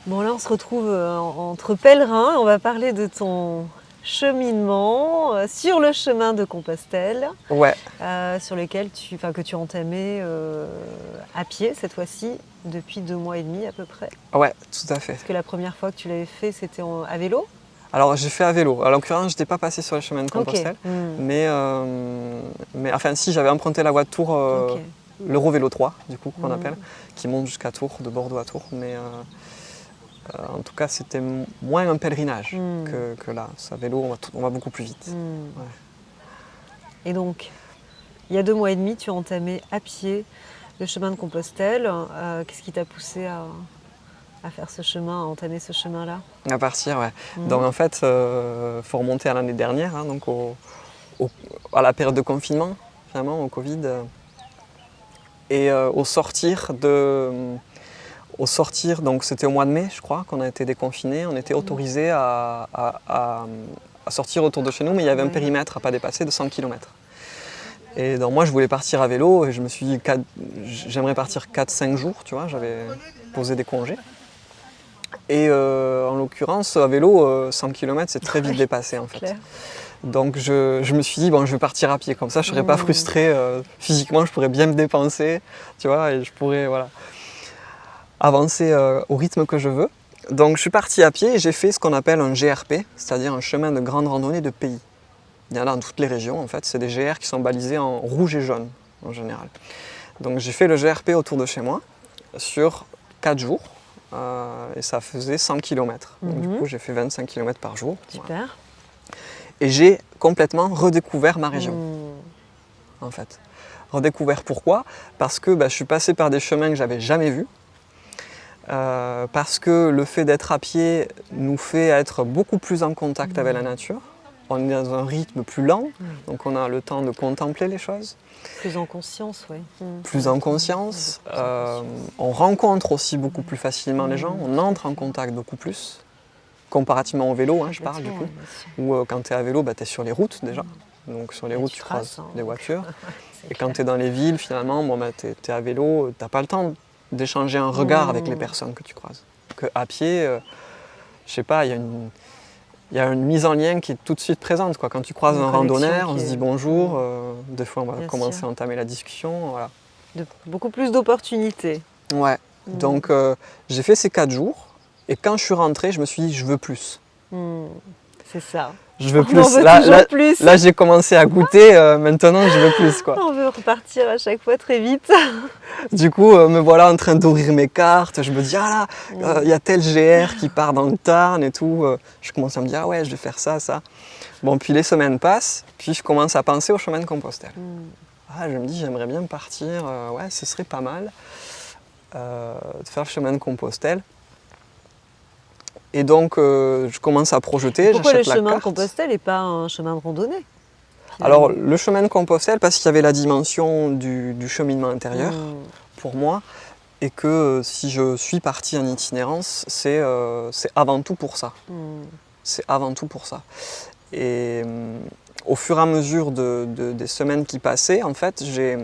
Bon, là, on se retrouve entre pèlerins. On va parler de ton cheminement sur le chemin de Compostelle, Ouais, sur lequel que tu as entamé à pied cette fois-ci depuis 2 mois et demi à peu près. ouais, tout à fait. Parce que la première fois que tu l'avais fait, c'était à vélo. Alors j'ai fait à vélo. En l'occurrence, je n'étais pas passé sur le chemin de Ok. Compostelle, mais enfin si, j'avais emprunté la voie de Tours, Ok. l'Eurovélo 3, du coup, qu'on Mm. appelle, qui monte jusqu'à Tours, de Bordeaux à Tours. Mais en tout cas, c'était moins un pèlerinage que là. À vélo, on va beaucoup plus vite. Ouais. Et donc, il y a 2 mois et demi, tu as entamé à pied le chemin de Compostelle. Qu'est-ce qui t'a poussé à faire ce chemin, à entamer ce chemin-là? À partir, ouais. Donc en fait, faut remonter à l'année dernière, hein, donc à la période de confinement, finalement, au Covid. Et au sortir, donc c'était au mois de mai, je crois, qu'on a été déconfinés, on était autorisé à sortir autour de chez nous, mais il y avait un Ouais. périmètre à pas dépasser de 100 km. Et donc moi, je voulais partir à vélo et je me suis dit, j'aimerais partir 4-5 jours, tu vois, j'avais posé des congés. Et en l'occurrence, à vélo, 100 km, c'est très vite dépassé en fait. Clair. Donc je me suis dit, bon, je vais partir à pied, comme ça je ne serais pas frustré, physiquement je pourrais bien me dépenser, tu vois, et je pourrais avancer au rythme que je veux. Donc je suis parti à pied et j'ai fait ce qu'on appelle un GRP, c'est-à-dire un chemin de grande randonnée de pays. Il y en a dans toutes les régions en fait, c'est des GR qui sont balisés en rouge et jaune en général. Donc j'ai fait le GRP autour de chez moi sur 4 jours et ça faisait 100 km. Donc du coup j'ai fait 25 km par jour. Super. Voilà. Et j'ai complètement redécouvert ma région en fait. Redécouvert pourquoi? Parce que je suis passé par des chemins que j'avais jamais vus. Parce que le fait d'être à pied nous fait être beaucoup plus en contact avec la nature. On est dans un rythme plus lent, donc on a le temps de contempler les choses. Plus en conscience, oui. Plus en conscience. On rencontre aussi beaucoup plus facilement les gens, on entre en contact beaucoup plus. Comparativement au vélo, hein, je parle du coup. Où quand tu es à vélo, tu es sur les routes déjà. Donc sur les routes, tu croises les voitures. Et quand tu es dans les villes, finalement, tu es à vélo, tu n'as pas le temps d'échanger un regard avec les personnes que tu croises. Que à pied, je sais pas, il y a une mise en lien qui est tout de suite présente, quoi. Quand tu croises un randonneur, on se dit bonjour, des fois on va commencer à entamer la discussion. Voilà. Beaucoup plus d'opportunités. Ouais, donc j'ai fait ces 4 jours et quand je suis rentré, je me suis dit je veux plus. C'est ça. Je veux On plus. en veut plus. Là j'ai commencé à goûter, maintenant je veux plus, quoi. On veut repartir à chaque fois très vite. Du coup, me voilà en train d'ouvrir mes cartes. Je me dis, ah là, il y a tel GR qui part dans le Tarn et tout. Je commence à me dire, ah ouais, je vais faire ça, ça. Bon, puis les semaines passent, puis je commence à penser au chemin de Compostelle. Je me dis, j'aimerais bien partir, ouais, ce serait pas mal de faire le chemin de Compostelle. Et donc, je commence à projeter. Pourquoi le j'achète la chemin de carte. Compostelle et pas un chemin de randonnée? Alors, le chemin de Compostelle, parce qu'il y avait la dimension du cheminement intérieur, pour moi, et que si je suis parti en itinérance, c'est avant tout pour ça. C'est avant tout pour ça. Et au fur et à mesure des semaines qui passaient, en fait, je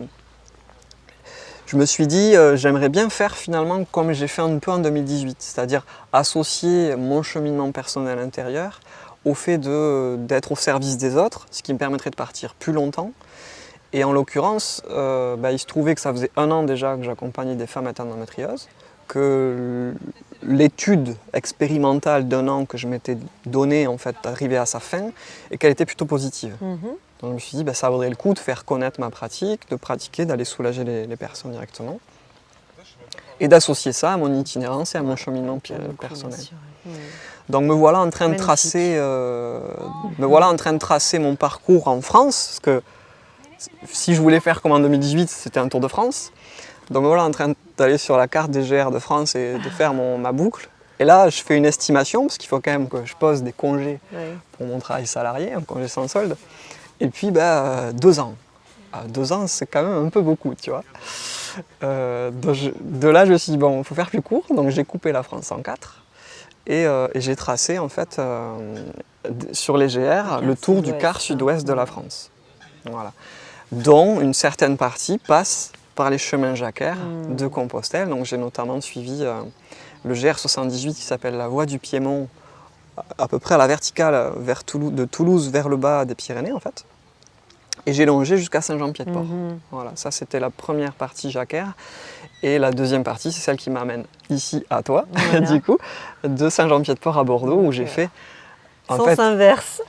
me suis dit, j'aimerais bien faire finalement comme j'ai fait un peu en 2018, c'est-à-dire associer mon cheminement personnel intérieur au fait d'être au service des autres, ce qui me permettrait de partir plus longtemps. Et en l'occurrence, il se trouvait que ça faisait 1 an déjà que j'accompagnais des femmes atteintes d'endométriose, que l'étude expérimentale d'1 an que je m'étais donnée en fait arrivait à sa fin et qu'elle était plutôt positive. Donc je me suis dit, ça vaudrait le coup de faire connaître ma pratique, de pratiquer, d'aller soulager les personnes directement et d'associer ça à mon itinérance et à mon cheminement personnel. Donc me voilà en train de tracer mon parcours en France, parce que si je voulais faire comme en 2018, c'était un Tour de France. Donc me voilà en train d'aller sur la carte des GR de France et de faire ma boucle. Et là, je fais une estimation, parce qu'il faut quand même que je pose des congés pour mon travail salarié, un congé sans solde. Et puis, 2 ans. 2 ans, c'est quand même un peu beaucoup, tu vois. De là, je me suis dit, bon, il faut faire plus court. Donc j'ai coupé la France en 4. Et j'ai tracé, en fait, sur les GR, le tour du quart sud-ouest de la France. Voilà. Dont une certaine partie passe par les chemins jacquaires de Compostelle. Donc j'ai notamment suivi le GR78 qui s'appelle la voie du Piémont, à peu près à la verticale de Toulouse vers le bas des Pyrénées en fait. Et j'ai longé jusqu'à Saint-Jean-Pied-de-Port. Voilà, ça c'était la première partie jacquère. Et la deuxième partie, c'est celle qui m'amène ici à toi, du coup, de Saint-Jean-Pied-de-Port à Bordeaux, où j'ai fait sens inverse.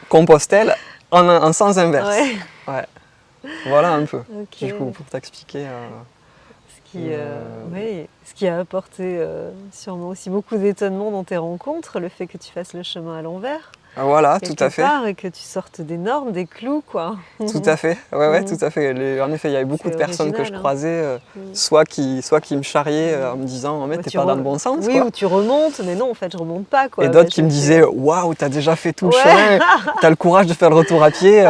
Compostelle en sens inverse. Ouais. Voilà un peu, Okay. du coup, pour t'expliquer. Ce qui a apporté sûrement aussi beaucoup d'étonnement dans tes rencontres, le fait que tu fasses le chemin à l'envers. Voilà, tout à fait. Et que tu sortes des normes, des clous, quoi. Tout à fait, ouais, tout à fait. En effet, il y avait beaucoup de personnes que je croisais, soit qui me charriaient en me disant « mais t'es pas dans le bon sens ». Oui, ou tu remontes, mais non, en fait, je remonte pas, quoi. Et d'autres qui me disaient « waouh, t'as déjà fait tout le chemin, t'as le courage de faire le retour à pied ».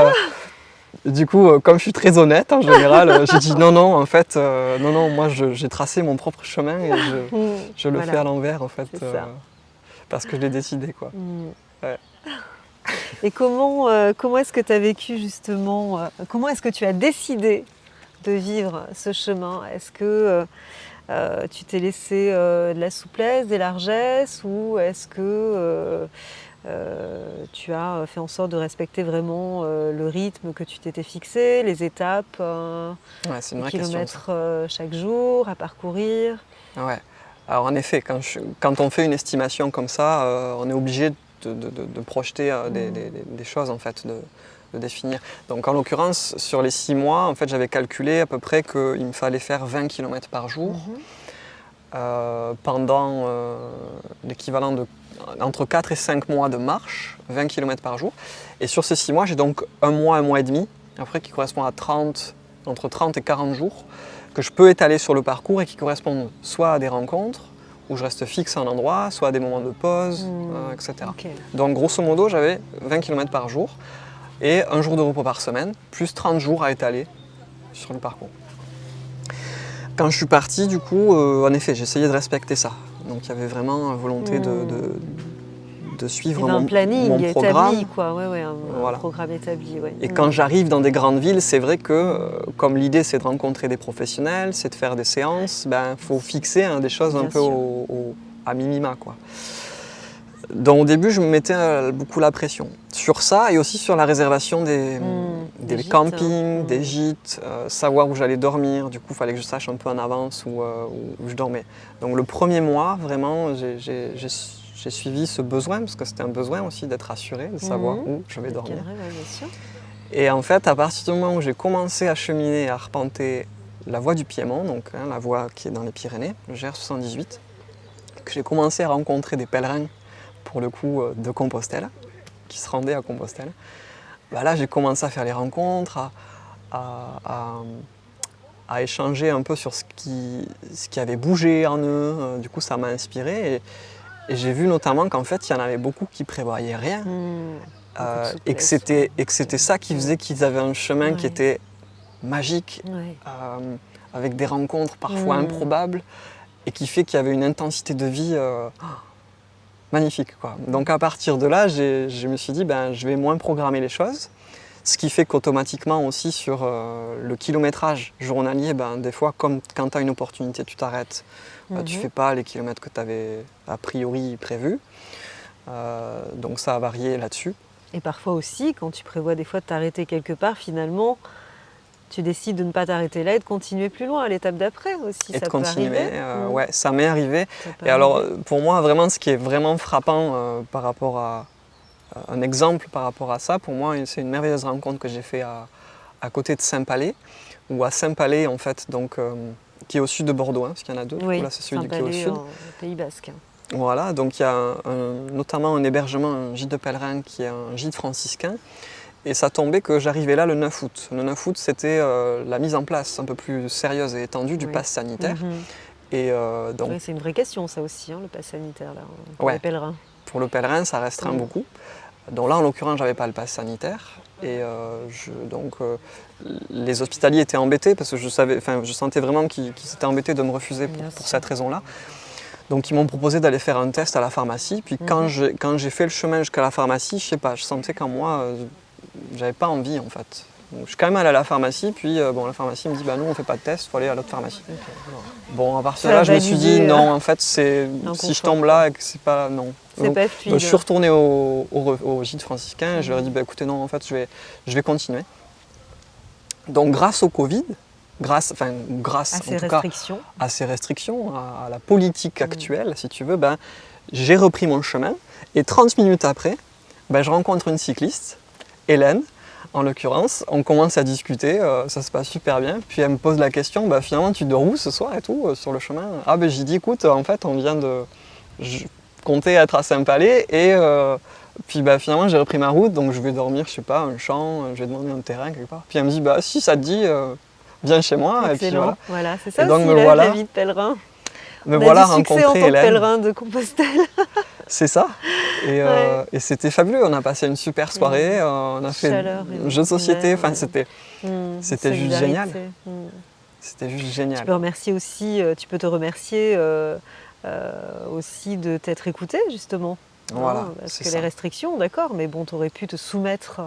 Du coup, comme je suis très honnête en général, j'ai dit non, en fait, non, moi j'ai tracé mon propre chemin et je le fais à l'envers, en fait, parce que je l'ai décidé, quoi. Ouais. Et comment est-ce que tu as vécu justement, comment est-ce que tu as décidé de vivre ce chemin? Est-ce que tu t'es laissé de la souplesse, des largesses, ou est-ce que tu as fait en sorte de respecter vraiment le rythme que tu t'étais fixé, les étapes, c'est une les vraie kilomètres question, chaque jour à parcourir? Ouais. Alors en effet, quand on fait une estimation comme ça, on est obligé de projeter des choses, en fait, de définir. Donc en l'occurrence, sur les 6 mois, en fait, j'avais calculé à peu près qu'il me fallait faire 20 km par jour pendant l'équivalent de entre 4 et 5 mois de marche, 20 km par jour. Et sur ces 6 mois, j'ai donc un mois et demi, après qui correspond à entre 30 et 40 jours, que je peux étaler sur le parcours et qui correspondent soit à des rencontres, où je reste fixe à un endroit, soit à des moments de pause, etc. Okay. Donc grosso modo, j'avais 20 km par jour et un jour de repos par semaine, plus 30 jours à étaler sur le parcours. Quand je suis parti, du coup, en effet, j'essayais de respecter ça. Donc il y avait vraiment volonté de suivre mon planning programme. Établi, quoi. Un programme établi. Ouais. Et quand j'arrive dans des grandes villes, c'est vrai que comme l'idée c'est de rencontrer des professionnels, c'est de faire des séances, faut fixer des choses un peu à minima, quoi. Donc au début, je me mettais beaucoup la pression sur ça et aussi sur la réservation des campings, des gîtes, savoir où j'allais dormir. Du coup, il fallait que je sache un peu en avance où je dormais. Donc le premier mois, vraiment, j'ai suivi ce besoin, parce que c'était un besoin aussi d'être rassuré, de savoir où je vais dormir. Et en fait, à partir du moment où j'ai commencé à cheminer, à arpenter la voie du Piémont, donc la voie qui est dans les Pyrénées, le GR78, que j'ai commencé à rencontrer des pèlerins, pour le coup, de Compostelle, qui se rendaient à Compostelle, là j'ai commencé à faire les rencontres, à échanger un peu sur ce qui avait bougé en eux. Du coup, ça m'a inspiré. Et j'ai vu notamment qu'en fait, il y en avait beaucoup qui prévoyaient rien. Et que c'était ça qui faisait qu'ils avaient un chemin qui était magique, avec des rencontres parfois improbables, et qui fait qu'il y avait une intensité de vie magnifique, quoi. Donc à partir de là, je me suis dit, je vais moins programmer les choses. Ce qui fait qu'automatiquement aussi sur le kilométrage journalier, des fois, comme quand tu as une opportunité, tu t'arrêtes. Tu ne fais pas les kilomètres que tu avais a priori prévus. Donc ça a varié là-dessus. Et parfois aussi, quand tu prévois des fois de t'arrêter quelque part, finalement, tu décides de ne pas t'arrêter là et de continuer plus loin à l'étape d'après aussi. Et ça de continuer, arriver. Ça m'est arrivé. Et alors, pour moi, vraiment, ce qui est vraiment frappant par rapport à un exemple par rapport à ça, pour moi, c'est une merveilleuse rencontre que j'ai faite à côté de Saint-Palais, ou à Saint-Palais, en fait, donc, qui est au sud de Bordeaux, parce qu'il y en a deux. Oui, là, c'est celui qui est au sud. Pays Basque. Voilà, donc il y a notamment un hébergement, un gîte de pèlerins qui est un gîte franciscain. Et ça tombait que j'arrivais là le 9 août. Le 9 août, c'était la mise en place un peu plus sérieuse et étendue du pass sanitaire. Et, donc, c'est une vraie question, ça aussi, le pass sanitaire, là, pour les pèlerins. Pour le pèlerin, ça restreint beaucoup. Donc là, en l'occurrence, je n'avais pas le pass sanitaire. Et les hospitaliers étaient embêtés parce que je sentais vraiment qu'ils étaient embêtés de me refuser pour cette raison-là. Donc ils m'ont proposé d'aller faire un test à la pharmacie. Puis quand j'ai fait le chemin jusqu'à la pharmacie, je sais pas, je sentais qu'en moi, j'avais pas envie, en fait. Donc, je suis quand même allé à la pharmacie, puis la pharmacie me dit bah nous on fait pas de test, il faut aller à l'autre pharmacie. Bon, à partir de là, je me suis dit non, en fait, si je tombe là et que c'est pas. Non. C'est Donc, pas fluide. je suis retourné au gîte franciscain et je leur ai dit bah écoutez, non, en fait, je vais continuer. Donc, grâce au Covid, grâce à en ces tout cas restrictions, à ces restrictions, à la politique actuelle, si tu veux, ben, j'ai repris mon chemin et 30 minutes après, ben, je rencontre une cycliste, Hélène, en l'occurrence, on commence à discuter, ça se passe super bien, puis elle me pose la question, bah, finalement tu dors où ce soir et tout, sur le chemin? Ah ben j'ai dit écoute, en fait on vient de... Je comptais être à Saint-Palais et puis bah, finalement j'ai repris ma route, donc je vais dormir, je sais pas, un champ, je vais demander un terrain quelque part. Puis elle me dit bah si ça te dit, viens chez moi. excellent. Et puis voilà. Voilà, c'est ça Et donc aussi me la voilà, vie de pèlerin. me On voilà a du succès en rencontré tant que Hélène. pèlerin de Compostelle. C'est ça. Et, Ouais. et c'était fabuleux. On a passé une super soirée. On a fait Chaleur un jeu de société. humaine, Enfin, c'était juste génial. solidarité. C'était juste Tu génial. peux remercier aussi, tu peux te remercier aussi de t'être écouté justement. Voilà, Parce c'est que ça. les restrictions, d'accord, mais bon, tu aurais pu te soumettre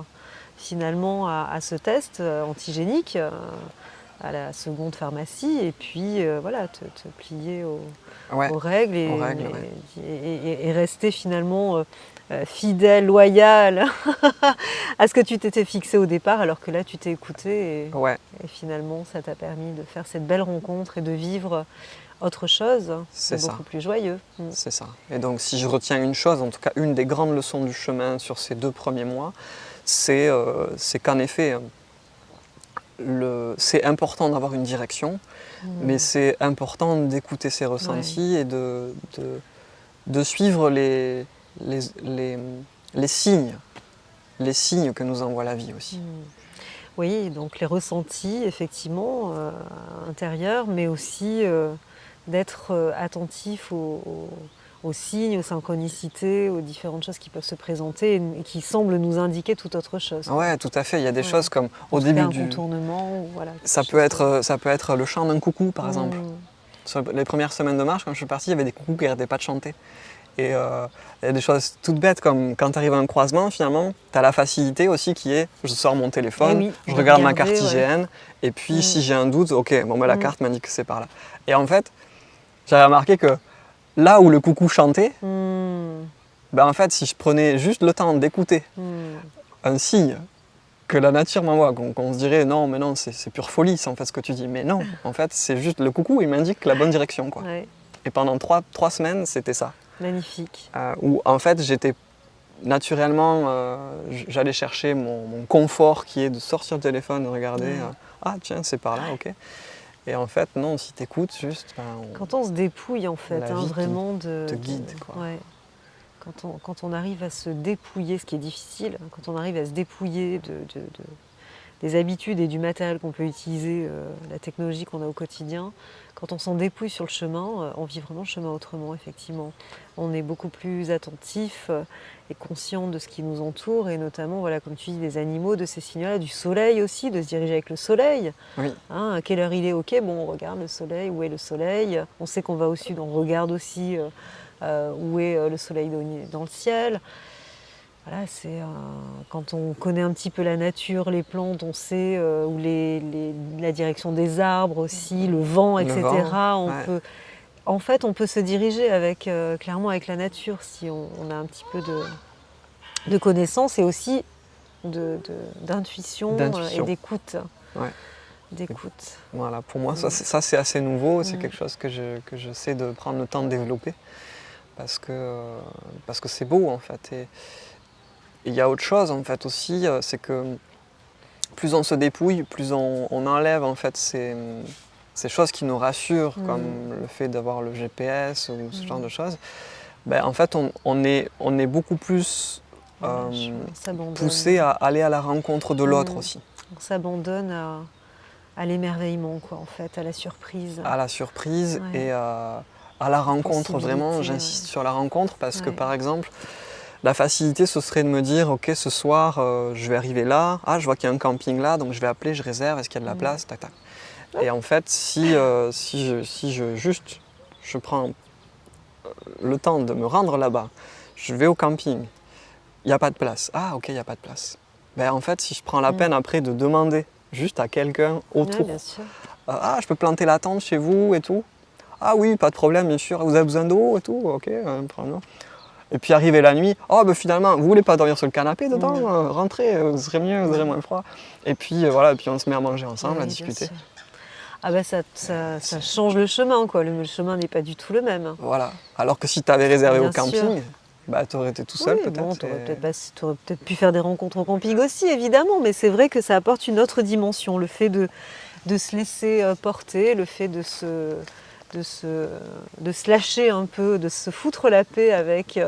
finalement à ce test antigénique à la seconde pharmacie et puis voilà, te plier Ouais, aux règles aux règles, ouais. et rester finalement fidèle, loyal à ce que tu t'étais fixé au départ, alors que là tu t'es écouté Ouais, et finalement ça t'a permis de faire cette belle rencontre et de vivre autre chose, c'est ça. beaucoup plus joyeux. C'est ça. Et donc, si je retiens une chose, en tout cas une des grandes leçons du chemin sur ces 2 premiers mois, c'est qu'en effet, c'est important d'avoir une direction, mais c'est important d'écouter ses ressentis et de suivre les signes que nous envoie la vie aussi. Oui, donc les ressentis, effectivement, intérieurs, mais aussi d'être attentif aux signes, aux synchronicités, aux différentes choses qui peuvent se présenter et qui semblent nous indiquer tout autre chose. Ouais, tout à fait. Il y a des Ouais. choses comme En au tout début cas, un du... contournement, ou voilà. Ça peut être le chant d'un coucou, par exemple. Sur les premières semaines de marche, quand je suis parti, il y avait des coucous qui n'arrêtaient pas de chanter. Et il y a des choses toutes bêtes comme quand tu arrives à un croisement, finalement, tu as la facilité aussi qui est je sors mon téléphone, oui, je regarde ma regarder, carte IGN, et puis si j'ai un doute, ok, bon, la carte m'indique que c'est par là. Et en fait, j'avais remarqué que là où le coucou chantait, en fait, si je prenais juste le temps d'écouter un signe que la nature m'envoie, qu'on se dirait non, mais non, c'est pure folie, c'est en fait ce que tu dis. Mais non, en fait, c'est juste le coucou, il m'indique la bonne direction, quoi. Ouais. Et pendant 3 semaines, c'était ça. Magnifique. Où en fait j'étais naturellement, j'allais chercher mon confort qui est de sortir le téléphone, de regarder, ah tiens c'est par là, ok. Et en fait non, si t'écoutes juste... Quand on se dépouille en fait, la vie vraiment te guide, quoi. Ouais. Quand on arrive à se dépouiller, ce qui est difficile, quand on arrive à se dépouiller des habitudes et du matériel qu'on peut utiliser, la technologie qu'on a au quotidien, quand on s'en dépouille sur le chemin, on vit vraiment le chemin autrement, effectivement. On est beaucoup plus attentif et conscient de ce qui nous entoure, et notamment, voilà, comme tu dis, des animaux, de ces signaux-là, du soleil aussi, de se diriger avec le soleil. Oui. À quelle heure il est? Ok, bon, on regarde le soleil, où est le soleil? On sait qu'on va au sud, on regarde aussi où est le soleil dans le ciel. Voilà, c'est quand on connaît un petit peu la nature, les plantes, on sait où la direction des arbres aussi, le vent, etc. En fait, on peut se diriger clairement avec la nature si on a un petit peu de connaissances et aussi d'intuition et d'écoute. Ouais. D'écoute. Voilà, pour moi, ça c'est assez nouveau, c'est quelque chose que j'essaie de prendre le temps de développer parce que c'est beau en fait. Et il y a autre chose en fait aussi, c'est que plus on se dépouille, plus on enlève en fait ces choses qui nous rassurent, comme le fait d'avoir le GPS ou ce genre de choses. En fait, on est beaucoup plus poussé à aller à la rencontre de l'autre aussi. On s'abandonne à l'émerveillement, quoi, en fait, à la surprise. À la surprise et à la rencontre, vraiment, j'insiste sur la rencontre parce que par exemple, la facilité, ce serait de me dire, ok, ce soir, je vais arriver là, ah, je vois qu'il y a un camping là, donc je vais appeler, je réserve, est-ce qu'il y a de la place, tac, tac. Et en fait, si je prends le temps de me rendre là-bas, je vais au camping, il n'y a pas de place. Ah, ok, il n'y a pas de place. ben, en fait, si je prends la peine après de demander juste à quelqu'un Ouais, autour, bien sûr. ah, je peux planter la tente chez vous et tout. Ah oui, pas de problème, bien sûr. Vous avez besoin d'eau et tout, ok, problème. Et puis arriver la nuit, oh ben finalement, vous voulez pas dormir sur le canapé dedans, rentrez, vous serez mieux, vous aurez moins froid. Et puis voilà, et puis on se met à manger ensemble, à Oui, bien discuter. sûr. Ah bah ça change le chemin, quoi. Le chemin n'est pas du tout le même, hein. Voilà. Alors que si tu avais réservé au Bien sûr. camping, bah tu aurais été tout Oui, seul bon, peut-être. tu aurais peut-être pu faire des rencontres au camping aussi, évidemment, mais c'est vrai que ça apporte une autre dimension, le fait de se laisser porter, le fait de se, de se lâcher un peu, de se foutre la paix avec,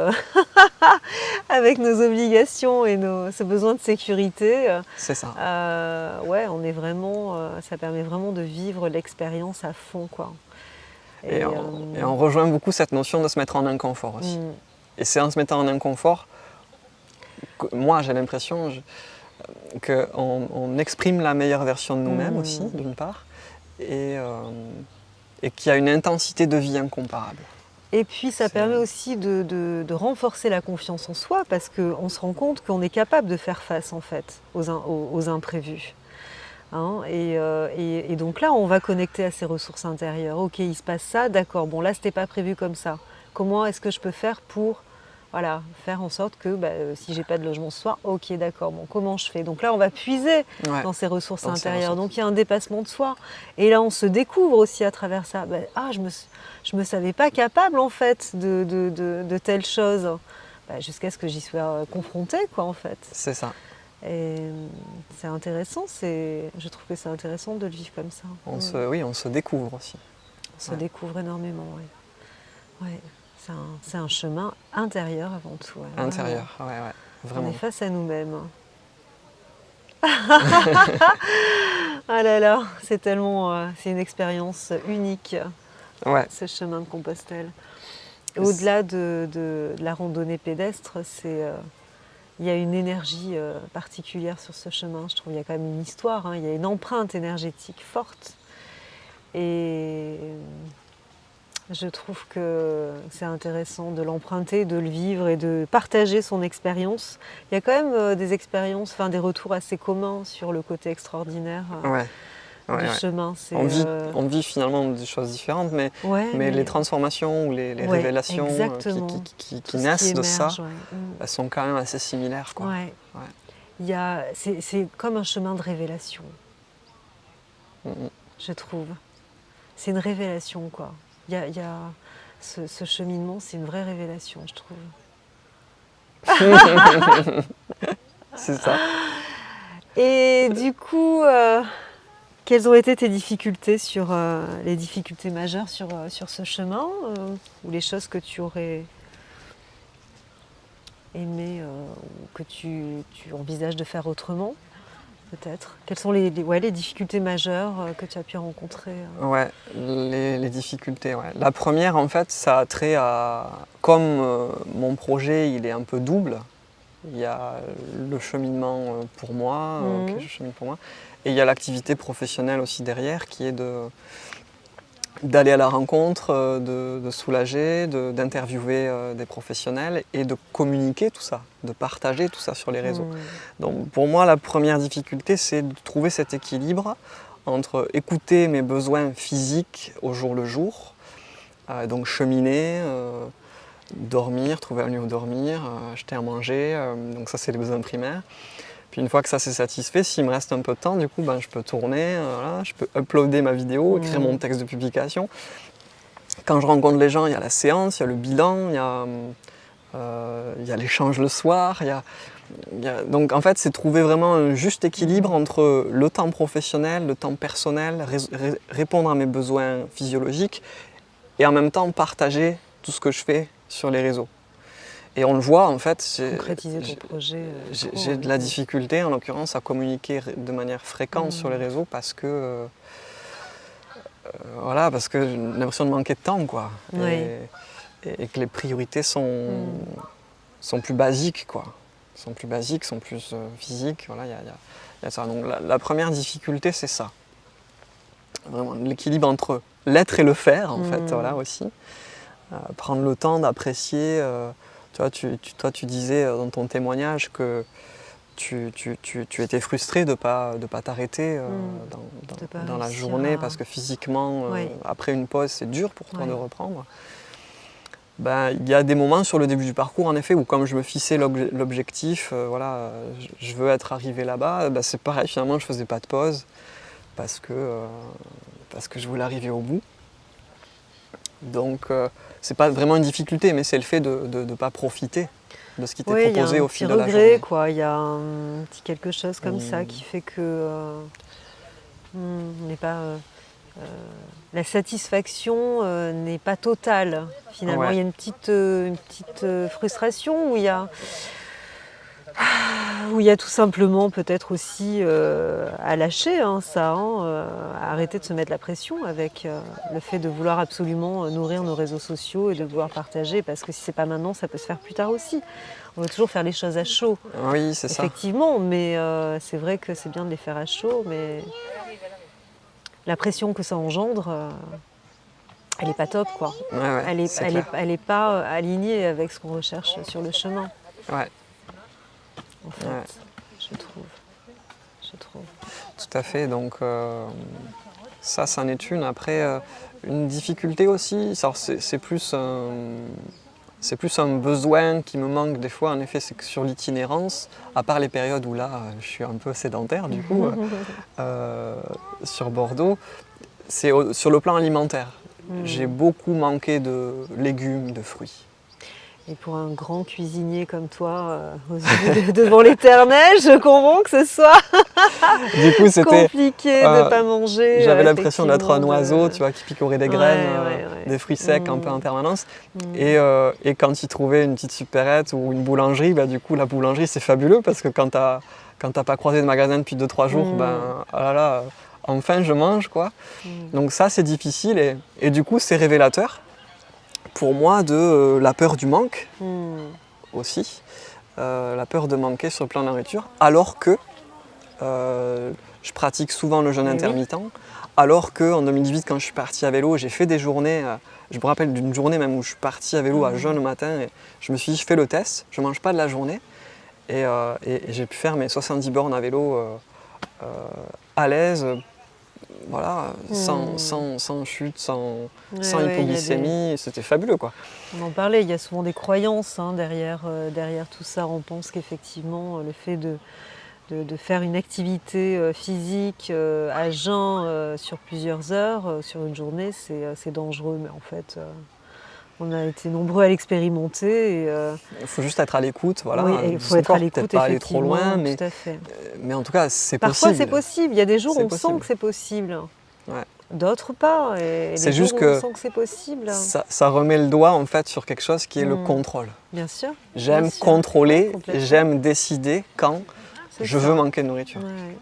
avec nos obligations et ce besoin de sécurité. C'est ça. Ouais, on est vraiment, ça permet vraiment de vivre l'expérience à fond, quoi. Et on rejoint beaucoup cette notion de se mettre en inconfort aussi. Et c'est en se mettant en inconfort que moi j'ai l'impression qu'on exprime la meilleure version de nous-mêmes aussi, d'une part, et qu'il y a une intensité de vie incomparable. Et puis ça permet aussi de renforcer la confiance en soi parce qu'on se rend compte qu'on est capable de faire face en fait aux imprévus. Hein, et donc là, on va connecter à ses ressources intérieures. Ok, il se passe ça, d'accord, bon là, c'était pas prévu comme ça. Comment est-ce que je peux faire pour faire en sorte que si j'ai pas de logement ce soir, ok, d'accord, bon, comment je fais? Donc là, on va puiser dans ses ressources intérieures. Donc il y a un dépassement de soi. Et là, on se découvre aussi à travers ça. Je me savais pas capable en fait de telle chose. Jusqu'à ce que j'y sois confrontée, quoi, en fait. C'est ça. Et c'est intéressant, je trouve que c'est intéressant de le vivre comme ça. On se découvre aussi. On se découvre énormément, oui. Ouais, c'est un chemin intérieur avant tout. Ouais, intérieur, vraiment. On est face à nous-mêmes. Ah là là, c'est tellement, c'est une expérience unique, ce chemin de Compostelle. Au-delà de la randonnée pédestre, il y a une énergie particulière sur ce chemin, je trouve. Il y a quand même une histoire, il y a une empreinte énergétique forte. Et je trouve que c'est intéressant de l'emprunter, de le vivre et de partager son expérience. Il y a quand même des expériences, des retours assez communs sur le côté extraordinaire du chemin. On vit finalement des choses différentes, mais les transformations ou les révélations qui naissent de ça, elles sont quand même assez similaires, quoi. C'est comme un chemin de révélation, je trouve. C'est une révélation, quoi. Ce cheminement, c'est une vraie révélation, je trouve. C'est ça. Et du coup, quelles ont été tes difficultés les difficultés majeures sur ce chemin ou les choses que tu aurais aimé ou que tu envisages de faire autrement, peut-être? Quelles sont les difficultés majeures que tu as pu rencontrer? Les difficultés. La première, en fait, ça a trait à... Comme mon projet, il est un peu double, il y a le cheminement pour moi, je chemine pour moi, et il y a l'activité professionnelle aussi derrière, qui est d'aller à la rencontre, de soulager, d'interviewer des professionnels et de communiquer tout ça, de partager tout ça sur les réseaux. Donc pour moi, la première difficulté, c'est de trouver cet équilibre entre écouter mes besoins physiques au jour le jour, donc cheminer, dormir, trouver un lieu où dormir, acheter à manger, donc ça c'est les besoins primaires. Puis une fois que ça c'est satisfait, s'il me reste un peu de temps, du coup je peux tourner, je peux uploader ma vidéo, écrire mon texte de publication. Quand je rencontre les gens, il y a la séance, il y a le bilan, il y a l'échange le soir. Donc en fait c'est trouver vraiment un juste équilibre entre le temps professionnel, le temps personnel, répondre à mes besoins physiologiques et en même temps partager tout ce que je fais sur les réseaux. Et on le voit en fait, concrétiser ton projet. J'ai de la difficulté en l'occurrence à communiquer de manière fréquente sur les réseaux parce que j'ai l'impression de manquer de temps, quoi. Et que les priorités sont plus basiques, quoi. Sont plus basiques, sont plus physiques. Voilà, y a ça. Donc la première difficulté, c'est ça. Vraiment l'équilibre entre l'être et le faire, en fait, aussi. Prendre le temps d'apprécier. Toi, tu disais dans ton témoignage que tu étais frustré de pas t'arrêter dans la journée parce que physiquement, après une pause, c'est dur pour toi de reprendre. Ben, il y a des moments sur le début du parcours, en effet, où comme je me fixais l'objectif, voilà, je veux être arrivé là-bas, ben, c'est pareil, finalement, je faisais pas de pause parce que je voulais arriver au bout. Donc, c'est pas vraiment une difficulté, mais c'est le fait de ne pas profiter de ce qui t'est proposé au fil de la journée. Il y a un petit regret, quoi. Il y a un petit quelque chose comme ça qui fait que on n'est pas, la satisfaction n'est pas totale. Finalement, il y a une petite frustration où il y a tout simplement peut-être aussi à lâcher à arrêter de se mettre la pression avec le fait de vouloir absolument nourrir nos réseaux sociaux et de vouloir partager, parce que si c'est pas maintenant, ça peut se faire plus tard aussi. On veut toujours faire les choses à chaud. Oui, c'est ça. Effectivement, mais c'est vrai que c'est bien de les faire à chaud, mais la pression que ça engendre, elle n'est pas top, quoi. Elle est pas alignée avec ce qu'on recherche sur le chemin. Ouais. En fait, je trouve. Tout à fait, donc ça, c'en est une. Après, une difficulté aussi, c'est plus un besoin qui me manque des fois, en effet, c'est que sur l'itinérance, à part les périodes où là, je suis un peu sédentaire, du coup, sur Bordeaux, c'est sur le plan alimentaire. J'ai beaucoup manqué de légumes, de fruits. Et pour un grand cuisinier comme toi, devant l'éternel, je comprends que ce soit du coup, compliqué de ne pas manger. J'avais l'impression d'être un oiseau, tu vois, qui picorait des graines, des fruits secs un peu en permanence. Et quand il trouvait une petite supérette ou une boulangerie, bah, du coup, la boulangerie, c'est fabuleux parce que quand t'as pas croisé de magasin depuis 2-3 jours, oh là là, enfin je mange, quoi. Donc ça, c'est difficile et du coup, c'est révélateur pour moi de la peur du manque aussi, la peur de manquer sur le plan de la nourriture, alors que je pratique souvent le jeûne intermittent, alors qu'en 2018, quand je suis parti à vélo, j'ai fait des journées, je me rappelle d'une journée même où je suis parti à vélo à jeun le matin et je me suis dit, je fais le test, je ne mange pas de la journée et j'ai pu faire mes 70 bornes à vélo à l'aise, voilà, sans chute, sans hypoglycémie, c'était fabuleux, quoi. On en parlait, il y a souvent des croyances derrière tout ça. On pense qu'effectivement le fait de faire une activité physique à jeun sur plusieurs heures, sur une journée, c'est dangereux. Mais en fait, on a été nombreux à l'expérimenter. Il faut juste être à l'écoute, voilà. Oui, il faut être à l'écoute, peut-être pas aller trop loin, mais, tout à fait. Mais en tout cas, c'est possible. Parfois, c'est possible. Il y a des jours où on sent que c'est possible. Ouais. D'autres pas. Et c'est juste que on sent que c'est possible. Ça remet le doigt en fait sur quelque chose qui est le contrôle. Bien sûr. J'aime contrôler, j'aime décider quand je veux manquer de nourriture. Ouais.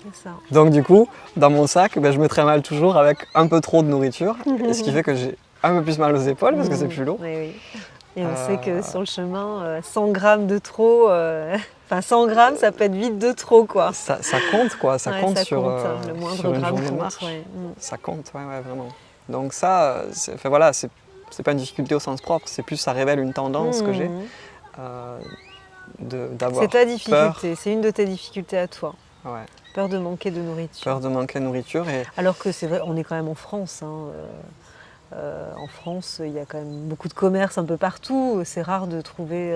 C'est ça. Donc du coup, dans mon sac, je me trimballe toujours avec un peu trop de nourriture, et ce qui fait que j'ai un peu plus mal aux épaules parce que c'est plus lourd. Oui. Et on sait que sur le chemin, 100 grammes de trop, 100 grammes, ça peut être vite de trop, quoi. Ça compte, quoi. Ça compte ça sur compte, le moindre gramme compte. Ça compte, ouais, vraiment. Donc ça, voilà, c'est pas une difficulté au sens propre, c'est plus ça révèle une tendance que j'ai d'avoir. C'est ta difficulté, c'est une de tes difficultés à toi. Ouais. Peur de manquer de nourriture. Peur de manquer de nourriture. Alors que c'est vrai, on est quand même en France. En France, il y a quand même beaucoup de commerces un peu partout. C'est rare de trouver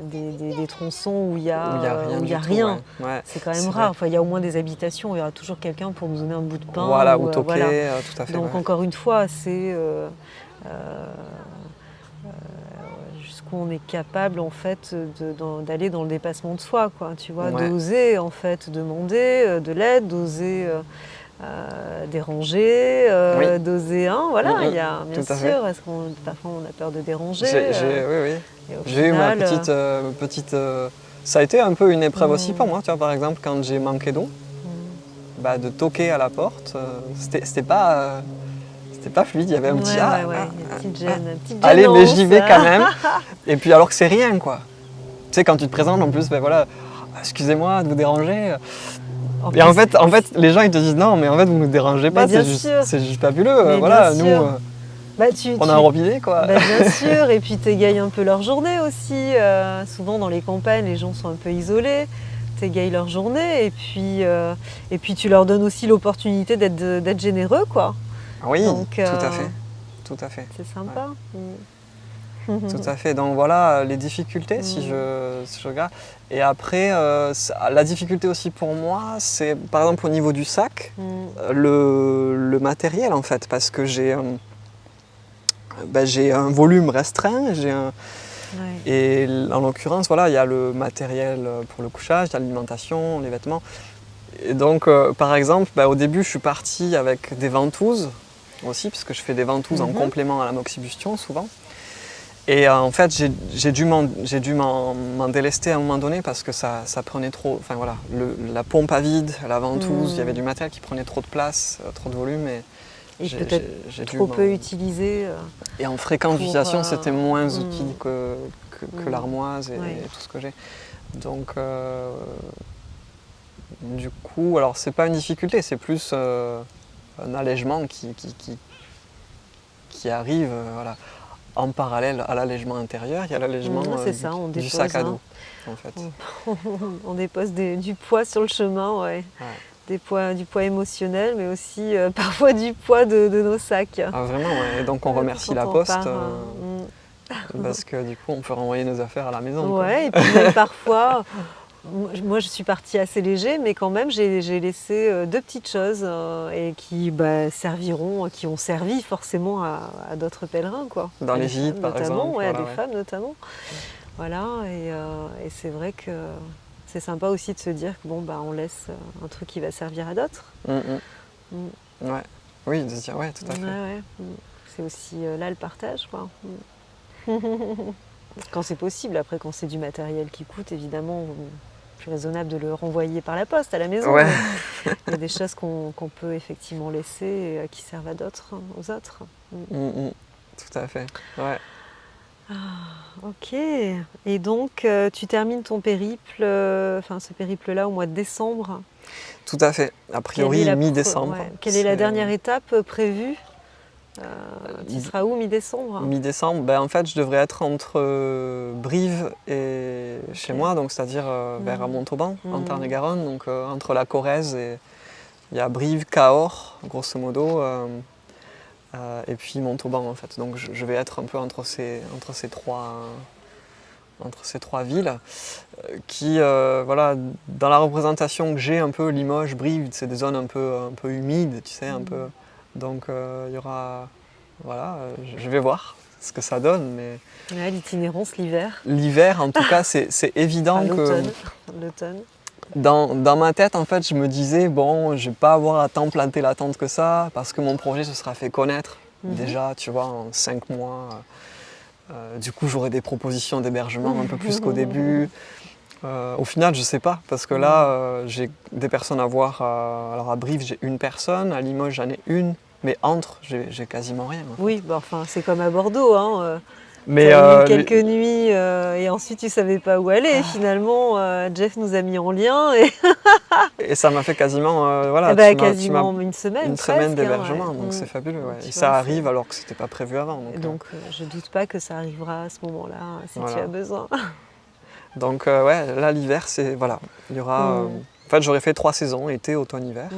des tronçons où il y a rien. Ouais, c'est quand même rare. Enfin, il y a au moins des habitations, il y aura toujours quelqu'un pour nous donner un bout de pain. Voilà, ou toquer, tout à fait. Donc encore une fois, c'est jusqu'où on est capable en fait d'aller dans le dépassement de soi, quoi. Tu vois, d'oser en fait demander de l'aide, d'oser déranger, d'oser il y a bien sûr, est-ce qu'on parfois on a peur de déranger. J'ai eu ma petite ça a été un peu une épreuve aussi pour moi, tu vois, par exemple quand j'ai manqué d'eau, de toquer à la porte, c'était pas fluide, il y avait un petit une petite gêne, allez, mais j'y vais quand même. Et puis alors que c'est rien, quoi. Tu sais, quand tu te présentes en plus, excusez-moi de vous déranger. Et en fait, les gens ils te disent non, mais en fait vous ne nous dérangez pas, c'est juste fabuleux. Voilà, nous. On a un robinet, quoi. Bien sûr, et puis tu égayes un peu leur journée aussi. Souvent dans les campagnes, les gens sont un peu isolés. Tu égayes leur journée et puis tu leur donnes aussi l'opportunité d'être généreux, quoi. Oui, Donc, tout à fait. Tout à fait. C'est sympa. Tout à fait. Donc voilà les difficultés si je regarde. Et après, la difficulté aussi pour moi, c'est par exemple au niveau du sac, le matériel en fait, parce que j'ai un volume restreint, et en l'occurrence, voilà, il y a le matériel pour le couchage, il y a l'alimentation, les vêtements. Et donc, par exemple, au début, je suis parti avec des ventouses aussi, puisque je fais des ventouses en complément à la moxibustion souvent. Et en fait, j'ai dû m'en délester à un moment donné parce que ça prenait trop. Enfin voilà, la pompe à vide, la ventouse, il y avait du matériel qui prenait trop de place, trop de volume. Et peut-être trop peu utilisé. Et en fréquente utilisation, c'était moins utile que l'armoise et tout ce que j'ai. Donc, du coup, alors c'est pas une difficulté, c'est plus un allègement qui arrive. Voilà. En parallèle à l'allègement intérieur, il y a l'allègement du sac à dos. En fait. On dépose du poids sur le chemin, du poids émotionnel, mais aussi parfois du poids de nos sacs. Ah, vraiment, ouais. Et donc on remercie la Poste parce que du coup on peut renvoyer nos affaires à la maison. Ouais, et puis même parfois, moi je suis partie assez léger, mais quand même j'ai laissé deux petites choses et qui serviront, qui ont servi forcément à d'autres pèlerins, quoi. Dans les gîtes par exemple. À des femmes notamment. Voilà, et c'est vrai que c'est sympa aussi de se dire que on laisse un truc qui va servir à d'autres. Ouais. Oui, de se dire tout à fait. C'est aussi là le partage, quoi. Quand c'est possible, après quand c'est du matériel qui coûte, évidemment, plus raisonnable de le renvoyer par la poste à la maison. Ouais. Il y a des choses qu'on peut effectivement laisser et qui servent à d'autres, aux autres. Tout à fait. Ouais. Ok. Et donc, tu termines ton périple, ce périple-là au mois de décembre. Tout à fait. A priori, mi-décembre. Quelle est la dernière étape prévue tu seras où mi-décembre? Mi-décembre, en fait, je devrais être entre Brive et chez moi, donc c'est-à-dire vers Montauban, en Tarn-et-Garonne, donc entre la Corrèze et il y a Brive, Cahors, grosso modo, et puis Montauban en fait. Donc je vais être un peu entre ces trois villes qui, voilà, dans la représentation que j'ai un peu Limoges, Brive, c'est des zones un peu humides, tu sais, un peu. Donc il y aura, voilà, je vais voir ce que ça donne, mais l'itinérance l'hiver. L'hiver, en tout cas, c'est évident que l'automne. Dans ma tête, en fait, je me disais bon, je vais pas avoir à tant planter la tente que ça, parce que mon projet se sera fait connaître déjà, tu vois, en 5 mois. Du coup, j'aurai des propositions d'hébergement un peu plus qu'au début. Au final, je sais pas, parce que là, j'ai des personnes à voir. Alors à Brive, j'ai une personne, à Limoges, j'en ai une, mais entre, j'ai quasiment rien. En fait. Oui, c'est comme à Bordeaux. Mais quelques nuits et ensuite tu savais pas où aller. Finalement, Jeff nous a mis en lien et ça m'a fait quasiment quasiment une semaine d'hébergement, donc c'est fabuleux. Et ça arrive alors que c'était pas prévu avant. Donc je doute pas que ça arrivera à ce moment-là si tu as besoin. Donc là l'hiver c'est il y aura. En fait j'aurais fait 3 saisons, été, automne, hiver,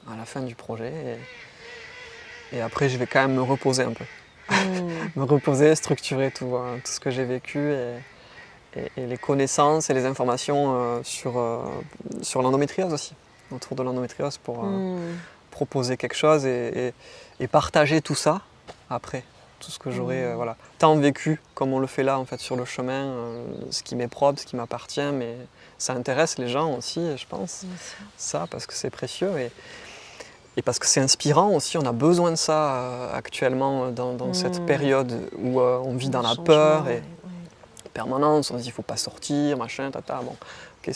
à la fin du projet. Et après je vais quand même me reposer un peu. Me reposer, structurer tout ce que j'ai vécu et les connaissances et les informations sur l'endométriose aussi, autour de l'endométriose pour proposer quelque chose et partager tout ça après, tout ce que j'aurais tant vécu comme on le fait là en fait sur le chemin, ce qui m'est propre, ce qui m'appartient, mais ça intéresse les gens aussi, je pense, ça parce que c'est précieux et parce que c'est inspirant aussi, on a besoin de ça actuellement dans cette période où on vit dans la peur et permanence, on se dit il ne faut pas sortir, machin, tata, bon, ok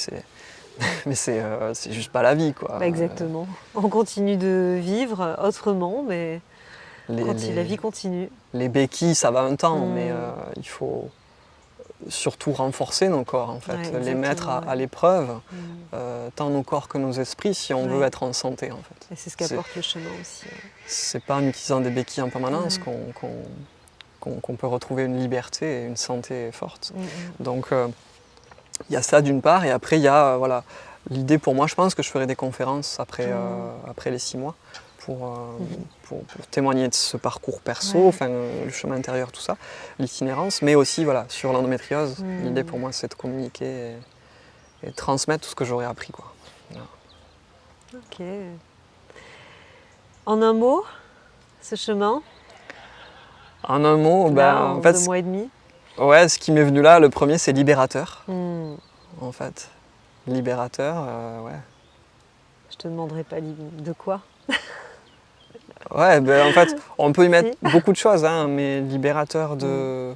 mais c'est juste pas la vie quoi. Exactement, on continue de vivre autrement, mais la vie continue. Les béquilles ça va un temps, mais il faut surtout renforcer nos corps, en fait, Ouais, les mettre exactement, à l'épreuve, Mm. tant nos corps que nos esprits, si on veut Ouais. être en santé, en fait. Et c'est ce qu'apporte le chemin aussi. C'est pas en utilisant des béquilles en permanence Ouais. qu'on peut retrouver une liberté et une santé forte. Mm, mm. Donc il y a ça d'une part, et après il y a voilà, l'idée pour moi, je pense que je ferai des conférences après les 6 mois pour témoigner de ce parcours perso, Ouais. enfin, le chemin intérieur, tout ça, l'itinérance, mais aussi voilà, sur l'endométriose. Mm. L'idée pour moi c'est de communiquer et transmettre tout ce que j'aurais appris, quoi. Voilà. Ok. En un mot, ce chemin, En un mot, là, en en fait, 2 mois et demi. ouais, ce qui m'est venu là, le premier c'est libérateur, Mm. en fait. Libérateur, ouais. Je te demanderai pas de quoi. Ouais, en fait, on peut y mettre Si. beaucoup de choses, hein, mais libérateur Mm. de.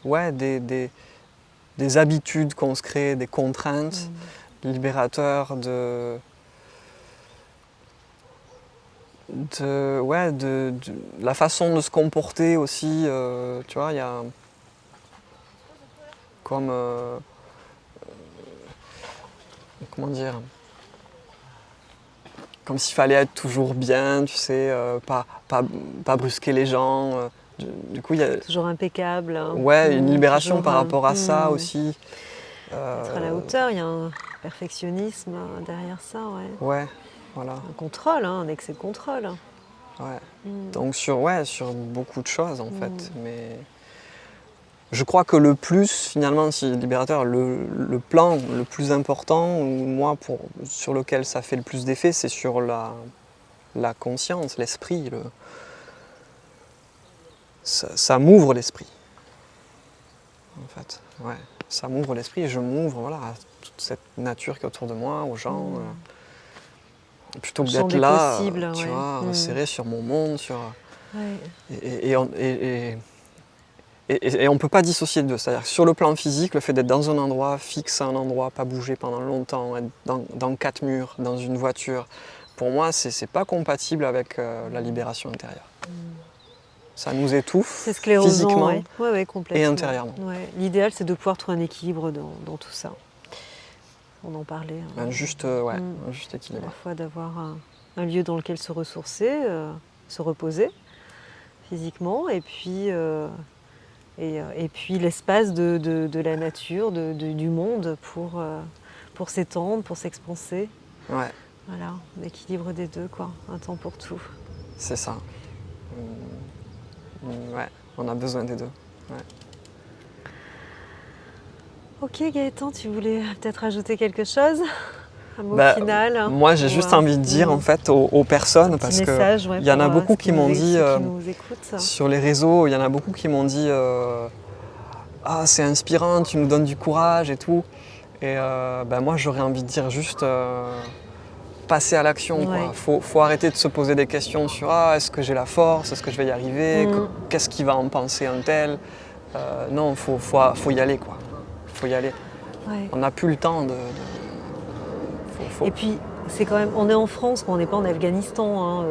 Ouais, des habitudes qu'on se crée, des contraintes, libérateur de la façon de se comporter aussi. Tu vois, il y a comme. Comment dire? Comme s'il fallait être toujours bien, tu sais, pas brusquer les gens. Du coup, il y a Toujours impeccable, hein. ouais, une libération Toujours, par rapport à ça aussi. être à la hauteur, il y a un perfectionnisme derrière ça, ouais. Ouais, voilà. Un contrôle, hein, un excès de contrôle. Ouais. Mm. Donc sur beaucoup de choses en fait. Mm. Mais je crois que le plus, finalement, si libérateur, le plan le plus important, ou moi, sur lequel ça fait le plus d'effet, c'est sur la conscience, l'esprit. Ça m'ouvre l'esprit, en fait. Ouais. Ça m'ouvre l'esprit et je m'ouvre voilà, à toute cette nature qui est autour de moi, aux gens. Plutôt que Le champ d'être des là, possibles, tu ouais. vois, serré sur mon monde, Ouais. et on ne peut pas dissocier de deux. C'est-à-dire que sur le plan physique, le fait d'être dans un endroit, fixe à un endroit, pas bouger pendant longtemps, être dans 4 murs, dans une voiture, pour moi, c'est pas compatible avec la libération intérieure. Ça nous étouffe C'est sclérosant, physiquement ouais. Ouais, ouais, et complètement. intérieurement. Ouais. L'idéal, c'est de pouvoir trouver un équilibre dans tout ça. On en parlait. Hein. Un juste À équilibre. la fois d'avoir un lieu dans lequel se ressourcer, se reposer physiquement, et puis l'espace de la nature, du monde pour s'étendre, pour s'expanser. Ouais, Voilà, l'équilibre des deux, quoi. Un temps pour tout. c'est ça. Ouais, on a besoin des deux. Ouais. Ok Gaëtan, tu voulais peut-être ajouter quelque chose? Un mot Bah, final? moi, j'ai juste envie de dire en fait aux personnes, Petit parce que message, ouais, il y en a pour beaucoup qui m'ont dit ceux qui nous écoutent. sur les réseaux, il y en a beaucoup qui m'ont dit ah, c'est inspirant, tu nous donnes du courage et tout. Et moi, j'aurais envie de dire juste passer à l'action, Ouais. quoi. Faut arrêter de se poser des questions sur ah, est-ce que j'ai la force, est-ce que je vais y arriver, qu'est-ce qu'il va en penser un tel. Non, faut y aller, quoi. Faut y aller. Ouais. On n'a plus le temps Et puis, c'est quand même, on est en France, on n'est pas en Afghanistan. Hein,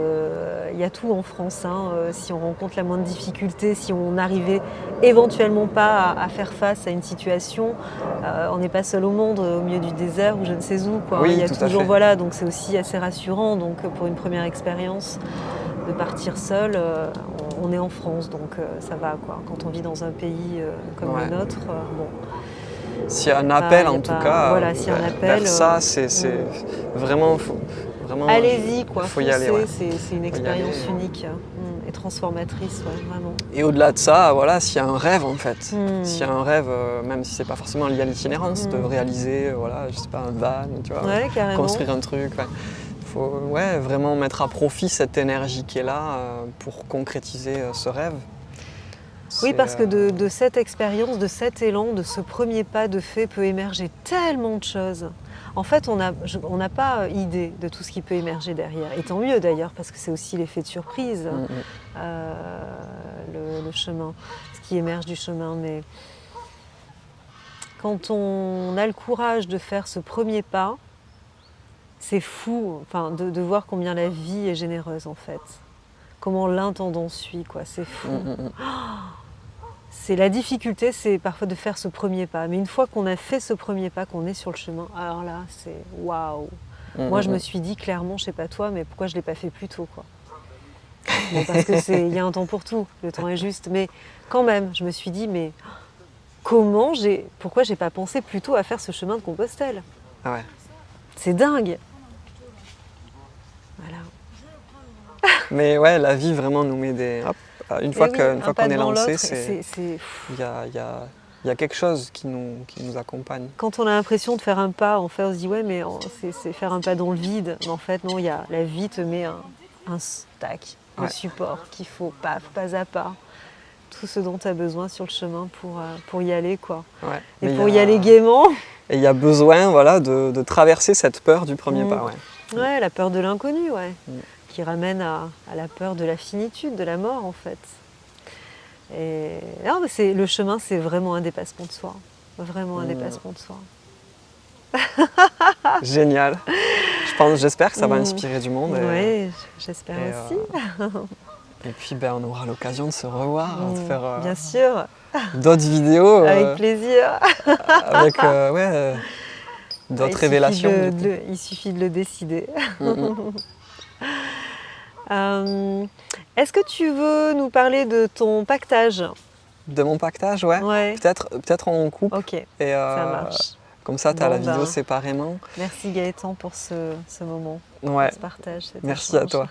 y a tout en France. Hein, si on rencontre la moindre difficulté, si on n'arrivait éventuellement pas à faire face à une situation, on n'est pas seul au monde, au milieu du désert ou je ne sais où. Quoi. Oui, Il y a tout à toujours, fait. voilà, donc c'est aussi assez rassurant. Donc pour une première expérience, de partir seul, on est en France, donc ça va. Quoi. Quand on vit dans un pays comme le nôtre, bon. S'il y a un appel, en tout cas, voilà, s'il y a un appel, vers ça, c'est vraiment, vraiment. Allez-y, quoi, faut y foncez, aller. Ouais. c'est une expérience unique et transformatrice, ouais, vraiment. Et au-delà de ça, voilà, s'il y a un rêve en fait, s'il y a un rêve, même si c'est pas forcément lié à l'itinérance, de réaliser, voilà, je sais pas, un van, tu vois, Ouais, carrément. construire un truc. Faut vraiment mettre à profit cette énergie qui est là pour concrétiser ce rêve. Oui, parce que de cette expérience, de cet élan, de ce premier pas de fait peut émerger tellement de choses. En fait, on n'a pas idée de tout ce qui peut émerger derrière. Et tant mieux d'ailleurs, parce que c'est aussi l'effet de surprise, le chemin, ce qui émerge du chemin. Mais quand on a le courage de faire ce premier pas, c'est fou, enfin, de voir combien la vie est généreuse en fait. Comment l'intendant suit, quoi. C'est fou. c'est la difficulté, c'est parfois de faire ce premier pas. Mais une fois qu'on a fait ce premier pas, qu'on est sur le chemin, alors là, c'est waouh. Moi, je me suis dit clairement, je sais pas toi, mais pourquoi je l'ai pas fait plus tôt, quoi. Bon, parce que il y a un temps pour tout, le temps est juste. Mais quand même, je me suis dit, mais pourquoi j'ai pas pensé plus tôt à faire ce chemin de Compostelle? Ah ouais. C'est dingue. Voilà. Mais ouais, la vie vraiment nous met des... Hop, une fois qu'on est lancé, il y a quelque chose qui nous accompagne. Quand on a l'impression de faire un pas, en fait, on se dit ouais, mais c'est faire un pas dans le vide. Mais en fait, non, la vie te met un stack, un support qu'il faut pas à pas. Tout ce dont tu as besoin sur le chemin pour y aller, quoi. Ouais. Et pour y aller gaiement. Et il y a besoin, voilà, de traverser cette peur du premier pas. Ouais. Ouais, la peur de l'inconnu, ouais. Mm. Qui ramène à la peur de la finitude, de la mort, en fait. Et non, mais le chemin, c'est vraiment un dépassement de soi. Vraiment un dépassement de soi. Génial. J'espère que ça va inspirer du monde. Oui, j'espère aussi. Et puis on aura l'occasion de se revoir, de faire bien sûr. D'autres vidéos. Avec plaisir. Avec d'autres révélations. Il suffit de le décider. Est-ce que tu veux nous parler de ton pactage? De mon pactage, ouais. Peut-être on coupe. Ok, et, ça marche. Comme ça, tu as la vidéo séparément. Merci Gaëtan pour ce moment, Ouais. ce partage. Merci à toi.